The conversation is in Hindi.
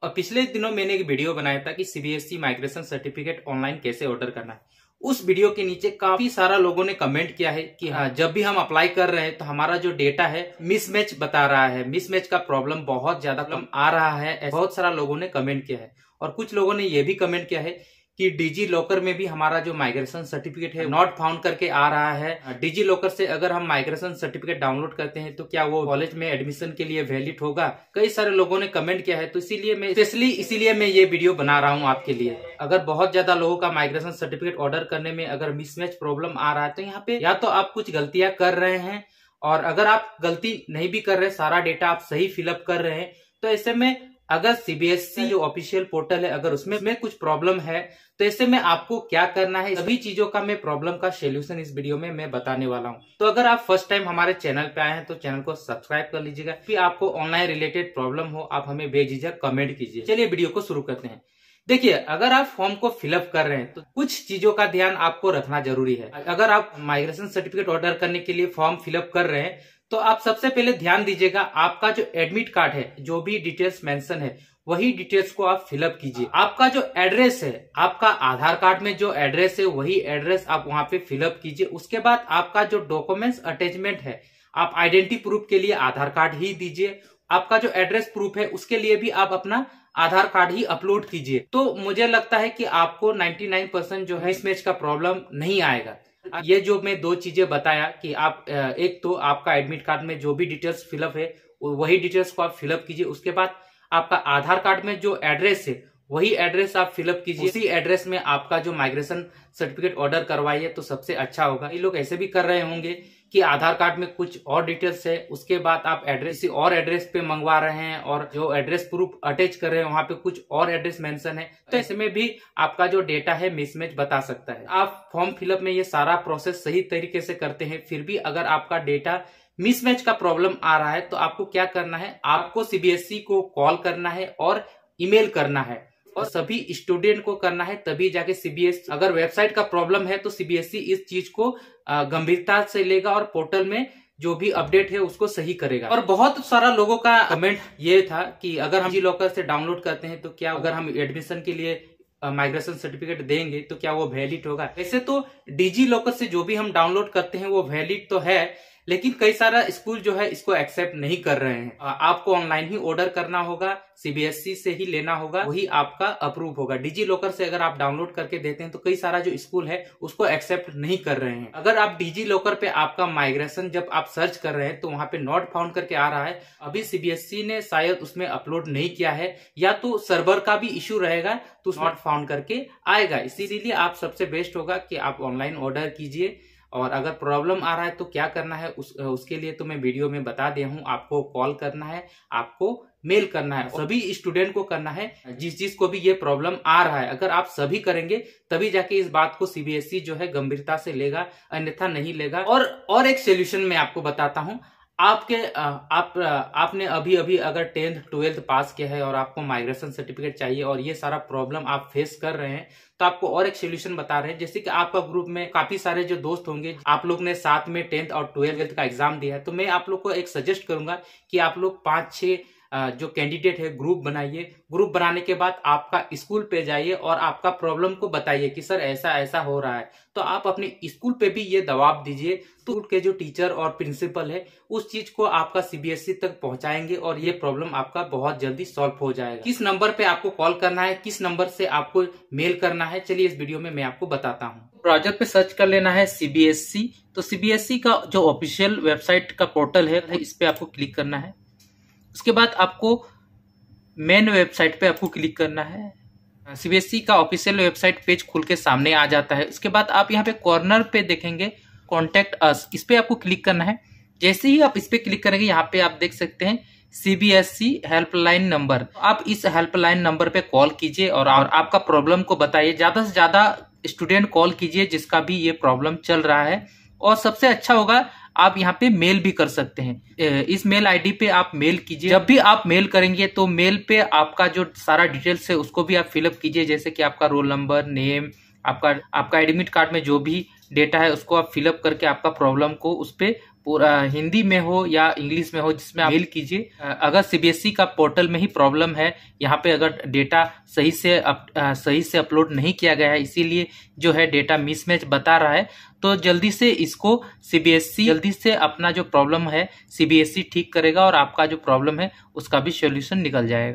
और पिछले दिनों मैंने एक वीडियो बनाया था कि सीबीएसई माइग्रेशन सर्टिफिकेट ऑनलाइन कैसे ऑर्डर करना है। उस वीडियो के नीचे काफी सारा लोगों ने कमेंट किया है कि हाँ, जब भी हम अप्लाई कर रहे हैं तो हमारा जो डेटा है मिसमैच बता रहा है, मिसमैच का प्रॉब्लम बहुत ज्यादा कम आ रहा है। बहुत सारा लोगों ने कमेंट किया है और कुछ लोगों ने यह भी कमेंट किया है कि डिजी लॉकर में भी हमारा जो माइग्रेशन सर्टिफिकेट है नॉट फाउंड करके आ रहा है। डिजी लॉकर से अगर हम माइग्रेशन सर्टिफिकेट डाउनलोड करते हैं तो क्या वो कॉलेज में एडमिशन के लिए वैलिड होगा? कई सारे लोगों ने कमेंट किया है, तो इसीलिए मैं ये वीडियो बना रहा हूँ आपके लिए। अगर बहुत ज्यादा लोगों का माइग्रेशन सर्टिफिकेट ऑर्डर करने में अगर मिसमैच प्रॉब्लम आ रहा है तो यहाँ पे या तो आप कुछ गलतियां कर रहे हैं, और अगर आप गलती नहीं भी कर रहे, सारा डेटा आप सही फिलअप कर रहे हैं, तो ऐसे में अगर सीबीएसई जो ऑफिशियल पोर्टल है अगर उसमें कुछ प्रॉब्लम है तो ऐसे में आपको क्या करना है, सभी चीजों का मैं प्रॉब्लम का सोल्यूशन इस वीडियो में मैं बताने वाला हूं। तो अगर आप फर्स्ट टाइम हमारे चैनल पे आए हैं तो चैनल को सब्सक्राइब कर लीजिएगा। फिर आपको ऑनलाइन रिलेटेड प्रॉब्लम हो आप हमें बेझिझक कमेंट कीजिए। चलिए वीडियो को शुरू करते हैं। देखिए, अगर आप फॉर्म को फिलअप कर रहे हैं तो कुछ चीजों का ध्यान आपको रखना जरूरी है। अगर आप माइग्रेशन सर्टिफिकेट ऑर्डर करने के लिए फॉर्म फिलअप कर रहे हैं तो आप सबसे पहले ध्यान दीजिएगा, आपका जो एडमिट कार्ड है, जो भी डिटेल्स मेंशन है वही डिटेल्स को आप फिलअप कीजिए। आपका जो एड्रेस है, आपका आधार कार्ड में जो एड्रेस है वही एड्रेस आप वहां पे फिलअप कीजिए। उसके बाद आपका जो डॉक्यूमेंट्स अटैचमेंट है, आप आइडेंटिटी प्रूफ के लिए आधार कार्ड ही दीजिए। आपका जो एड्रेस प्रूफ है उसके लिए भी आप अपना आधार कार्ड ही अपलोड कीजिए। तो मुझे लगता है कि आपको 99% जो है मिसमैच का प्रॉब्लम नहीं आएगा। ये जो मैं दो चीजें बताया कि आप एक तो आपका एडमिट कार्ड में जो भी डिटेल्स फिलअप है वही डिटेल्स को आप फिलअप कीजिए। उसके बाद आपका आधार कार्ड में जो एड्रेस है वही एड्रेस आप फिलअप कीजिए। उसी एड्रेस में आपका जो माइग्रेशन सर्टिफिकेट ऑर्डर करवाइए तो सबसे अच्छा होगा। ये लोग ऐसे भी कर रहे होंगे कि आधार कार्ड में कुछ और डिटेल्स है, उसके बाद आप एड्रेस किसी और एड्रेस पे मंगवा रहे हैं और जो एड्रेस प्रूफ अटैच कर रहे हैं वहां पे कुछ और एड्रेस मेंशन है, तो इसमें भी आपका जो डेटा है मिसमैच बता सकता है। आप फॉर्म फिलअप में ये सारा प्रोसेस सही तरीके से करते हैं, फिर भी अगर आपका डेटा मिसमैच का प्रॉब्लम आ रहा है तो आपको क्या करना है, आपको सीबीएसई को कॉल करना है और ईमेल करना है, और सभी स्टूडेंट को करना है। तभी जाके सीबीएसई, अगर वेबसाइट का प्रॉब्लम है तो सीबीएसई इस चीज को गंभीरता से लेगा और पोर्टल में जो भी अपडेट है उसको सही करेगा। और बहुत सारा लोगों का कमेंट ये था कि अगर हम डिजी लॉकर से डाउनलोड करते हैं तो क्या अगर हम एडमिशन के लिए माइग्रेशन सर्टिफिकेट देंगे तो क्या वो वैलिड होगा? वैसे तो डिजी लॉकर से जो भी हम डाउनलोड करते हैं वो वैलिड तो है, लेकिन कई सारा स्कूल जो है इसको एक्सेप्ट नहीं कर रहे हैं। आपको ऑनलाइन ही ऑर्डर करना होगा, सीबीएसई से ही लेना होगा, वही आपका अप्रूव होगा। डिजी लॉकर से अगर आप डाउनलोड करके देते हैं तो कई सारा जो स्कूल है उसको एक्सेप्ट नहीं कर रहे हैं। अगर आप डिजी लॉकर पे आपका माइग्रेशन जब आप सर्च कर रहे हैं तो वहां पे नॉट फाउंड करके आ रहा है, अभी सीबीएसई ने शायद उसमें अपलोड नहीं किया है, या तो सर्वर का भी इश्यू रहेगा तो नॉट फाउंड करके आएगा। इसीलिए आप सबसे बेस्ट होगा कि आप ऑनलाइन ऑर्डर कीजिए। और अगर प्रॉब्लम आ रहा है तो क्या करना है उसके लिए तो मैं वीडियो में बता दिया हूँ। आपको कॉल करना है, आपको मेल करना है, सभी स्टूडेंट को करना है जिस को भी ये प्रॉब्लम आ रहा है। अगर आप सभी करेंगे तभी जाके इस बात को सीबीएसई जो है गंभीरता से लेगा, अन्यथा नहीं लेगा। और एक सोल्यूशन मैं आपको बताता हूँ। आपने अभी अगर 10th 12th पास किया है और आपको माइग्रेशन सर्टिफिकेट चाहिए और ये सारा प्रॉब्लम आप फेस कर रहे हैं, तो आपको और एक सोल्यूशन बता रहे हैं। जैसे कि आपका ग्रुप में काफी सारे जो दोस्त होंगे, आप लोग ने साथ में 10th और 12th का एग्जाम दिया है, तो मैं आप लोग को एक सजेस्ट करूंगा कि आप लोग 5-6 जो कैंडिडेट है ग्रुप बनाइए। ग्रुप बनाने के बाद आपका स्कूल पे जाइए और आपका प्रॉब्लम को बताइए कि सर ऐसा ऐसा हो रहा है। तो आप अपने स्कूल पे भी ये दबाव दीजिए, तो स्कूल के जो टीचर और प्रिंसिपल है उस चीज को आपका सीबीएसई तक पहुंचाएंगे और ये प्रॉब्लम आपका बहुत जल्दी सॉल्व हो जाएगा। किस नंबर पे आपको कॉल करना है, किस नंबर से आपको मेल करना है, चलिए इस वीडियो में मैं आपको बताता हूँ। ब्राउजर पे सर्च कर लेना है सीबीएसई। तो सीबीएसई का जो ऑफिशियल वेबसाइट का पोर्टल है इस पे आपको क्लिक करना है। उसके बाद आपको मेन वेबसाइट पे आपको क्लिक करना है। सीबीएसई का ऑफिशियल वेबसाइट पेज खुल के सामने आ जाता है। उसके बाद आप यहाँ पे कॉर्नर पे देखेंगे कॉन्टेक्ट अस, इस पे आपको क्लिक करना है। जैसे ही आप इस पे क्लिक करेंगे यहाँ पे आप देख सकते हैं सीबीएसई हेल्पलाइन नंबर। आप इस हेल्पलाइन नंबर पे कॉल कीजिए और आपका प्रॉब्लम को बताइए। ज्यादा से ज्यादा स्टूडेंट कॉल कीजिए जिसका भी ये प्रॉब्लम चल रहा है, और सबसे अच्छा होगा आप यहाँ पे मेल भी कर सकते हैं। इस मेल आईडी पे आप मेल कीजिए। जब भी आप मेल करेंगे तो मेल पे आपका जो सारा डिटेल्स है उसको भी आप फिलअप कीजिए, जैसे कि आपका रोल नंबर, नेम, आपका एडमिट कार्ड में जो भी डेटा है उसको आप फिलअप करके आपका प्रॉब्लम को उस पे पूरा हिंदी में हो या इंग्लिश में हो, जिसमें आप मेल कीजिए। अगर सीबीएसई का पोर्टल में ही प्रॉब्लम है, यहाँ पे अगर डेटा सही से अपलोड नहीं किया गया है, इसीलिए जो है डेटा मिसमैच बता रहा है, तो जल्दी से इसको सीबीएसई जल्दी से अपना जो प्रॉब्लम है सीबीएसई ठीक करेगा और आपका जो प्रॉब्लम है उसका भी सॉल्यूशन निकल जाएगा।